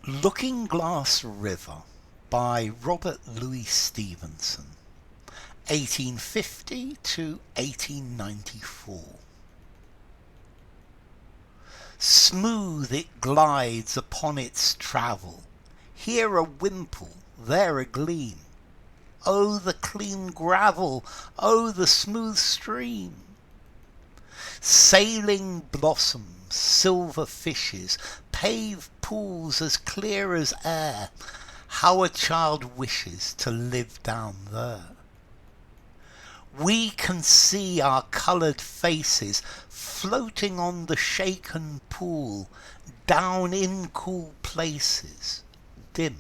Looking Glass River by Robert Louis Stevenson, 1850 to 1894. Smooth it glides upon its travel, here a wimple, there a gleam. Oh, the clean gravel, oh, the smooth stream! Sailing blossoms, silver fishes, pave pools as clear as air. How a child wishes to live down there. We can see our coloured faces floating on the shaken pool, down in cool places, dim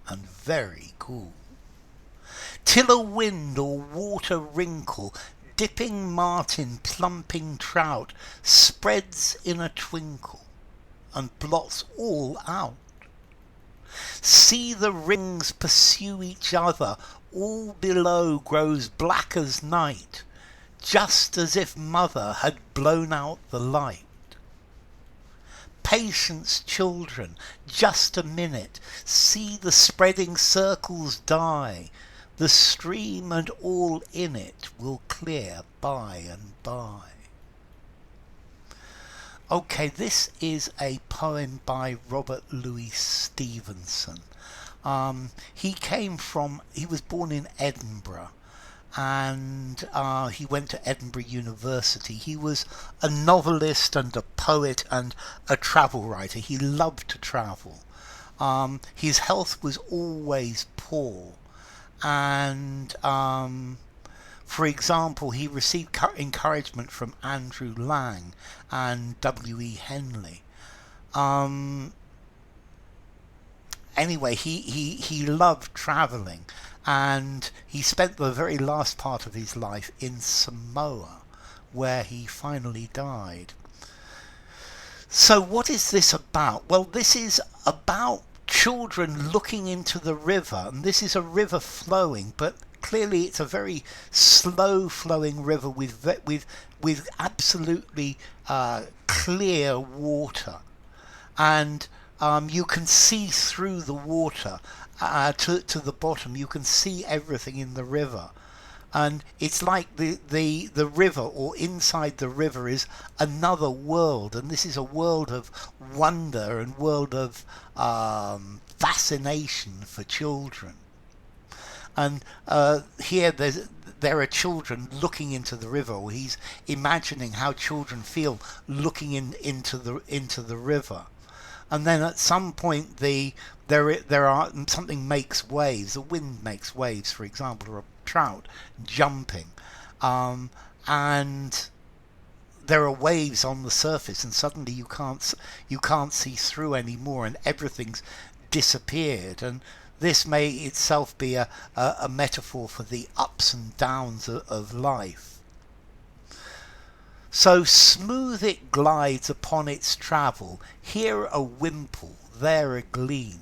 and very cool. Till a wind or water wrinkle, dipping marten, plumping trout, spreads in a twinkle and blots all out. See the rings pursue each other, all below grows black as night, just as if mother had blown out the light. Patience, children, just a minute, see the spreading circles die, the stream and all in it will clear by and by. Okay, this is a poem by Robert Louis Stevenson. He was born in Edinburgh, and he went to Edinburgh University. He was a novelist and a poet and a travel writer. He loved to travel. His health was always poor, and for example, he received encouragement from Andrew Lang and W.E. Henley. Anyway, he loved travelling, and he spent the very last part of his life in Samoa, where he finally died. So what is this about? Well, this is about children looking into the river, and this is a river flowing, but clearly it's a very slow flowing river with absolutely clear water, and you can see through the water to the bottom. You can see everything in the river, and it's like the river, or inside the river, is another world, and this is a world of wonder and world of fascination for children. And here there are children looking into the river, or he's imagining how children feel looking into the river. And then at some point something makes waves. The wind makes waves, for example, or a trout jumping, and there are waves on the surface, and suddenly you can't see through anymore, and everything's disappeared. And this may itself be a metaphor for the ups and downs of life. So smooth it glides upon its travel, here a wimple, there a gleam.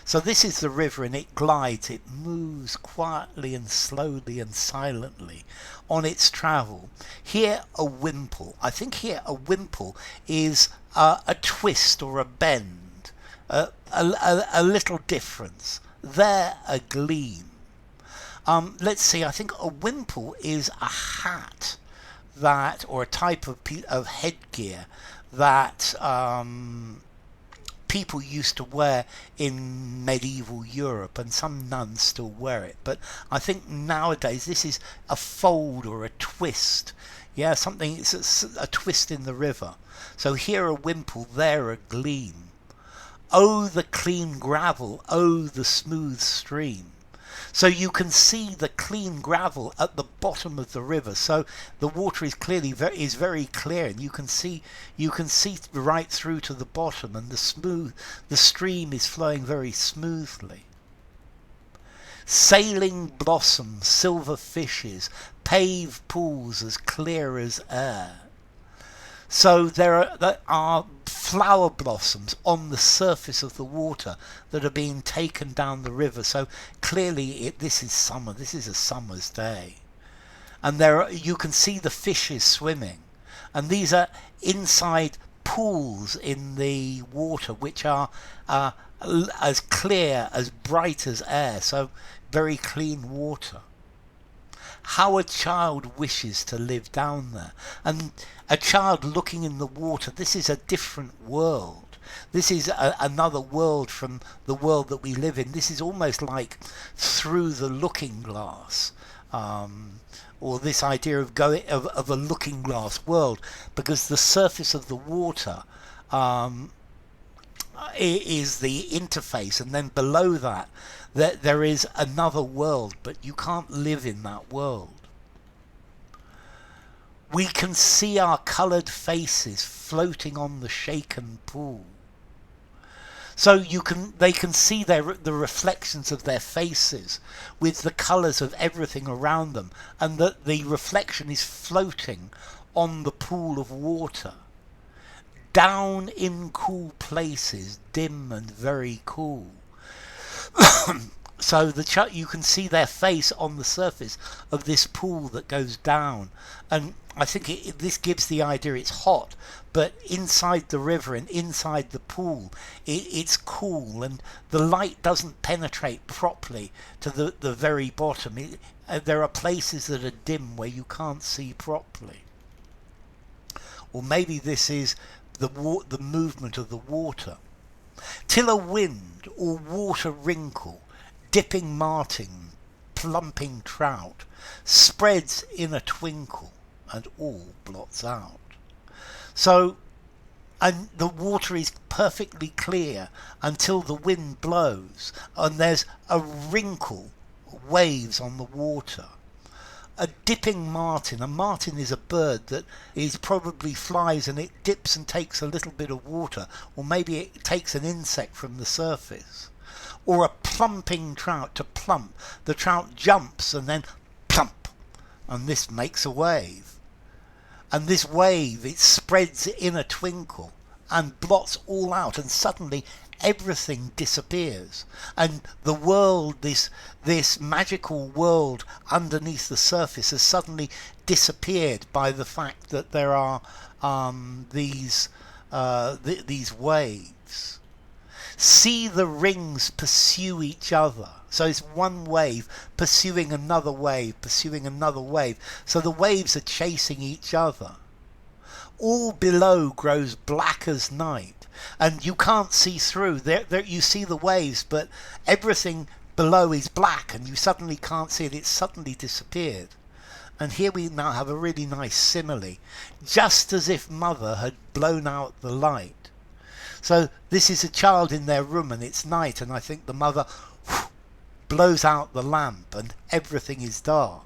So this is the river, and it glides, it moves quietly and slowly and silently on its travel. Here a wimple. I think here a wimple is a twist or a bend, a little difference. There a gleam. Let's see, I think a wimple is a hat or a type of headgear that people used to wear in medieval Europe, and some nuns still wear it. But I think nowadays this is a fold or a twist. Yeah, something, it's a twist in the river. So here a wimple, there a gleam. Oh, the clean gravel, oh, the smooth stream. So you can see the clean gravel at the bottom of the river. So the water is clearly very clear, and you can see right through to the bottom, and the stream is flowing very smoothly. Sailing blossoms, silver fishes, pave pools as clear as air. So there are flower blossoms on the surface of the water that are being taken down the river. So clearly this is summer. This is a summer's day. And you can see the fishes swimming. And these are inside pools in the water which are as clear, as bright as air, so very clean water. How a child wishes to live down there. And a child looking in the water, this is a different world. This is another world from the world that we live in. This is almost like through the looking glass, or this idea of of a looking glass world, because the surface of the water is the interface, and then below that there is another world, but you can't live in that world. We can see our coloured faces floating on the shaken pool. So they can see the reflections of their faces with the colours of everything around them, and that the reflection is floating on the pool of water. Down in cool places, dim and very cool. So you can see their face on the surface of this pool that goes down, and I think this gives the idea it's hot, but inside the river and inside the pool it's cool, and the light doesn't penetrate properly to the very bottom. There are places that are dim where you can't see properly. Or maybe this is the movement of the water. Till a wind or water wrinkle, dipping marten, plumping trout, spreads in a twinkle, and all blots out. So, and the water is perfectly clear until the wind blows, and there's a wrinkle, waves on the water. A dipping marten. A marten is a bird that probably flies, and it dips and takes a little bit of water, or maybe it takes an insect from the surface. Or a plumping trout. To plump, the trout jumps and then plump, and this makes a wave. And this wave, it spreads in a twinkle and blots all out, and suddenly everything disappears, and the world, this magical world underneath the surface, has suddenly disappeared by the fact that there are these waves. See the rings pursue each other. So it's one wave pursuing another wave, pursuing another wave. So the waves are chasing each other. All below grows black as night, and you can't see through. There you see the waves, but everything below is black, and you suddenly can't see it. It's suddenly disappeared. And here we now have a really nice simile, just as if mother had blown out the light. So this is a child in their room, and it's night, and I think the mother blows out the lamp and everything is dark.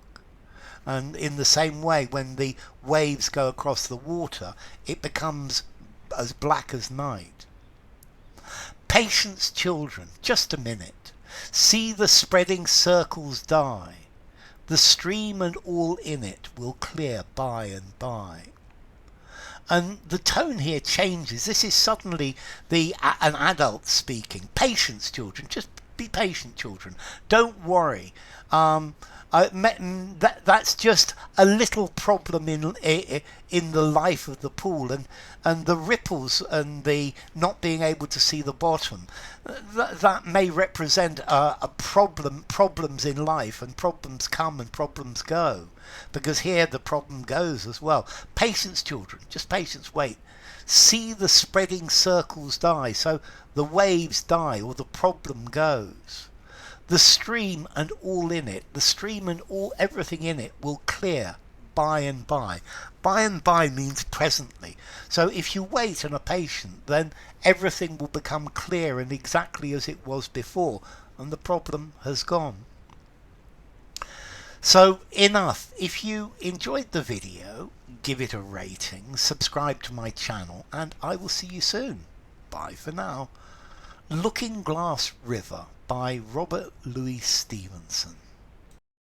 And in the same way, when the waves go across the water, it becomes as black as night. Patience, children, just a minute. See the spreading circles die. The stream and all in it will clear by and by. And the tone here changes. This is suddenly an adult speaking. Patience, children, just be patient, children. Don't worry. That's just a little problem in the life of the pool, and the ripples and the not being able to see the bottom. That may represent problems in life, and problems come and problems go, because here the problem goes as well. Patience, children, just patience. Wait. See the spreading circles die. So the waves die, or the problem goes. The stream and all in it, the stream and everything in it will clear by and by. By and by means presently. So if you wait and are patient, then everything will become clear and exactly as it was before, and the problem has gone. So enough. If you enjoyed the video, give it a rating, subscribe to my channel, and I will see you soon. Bye for now. Looking Glass River by R.L.Stevenson.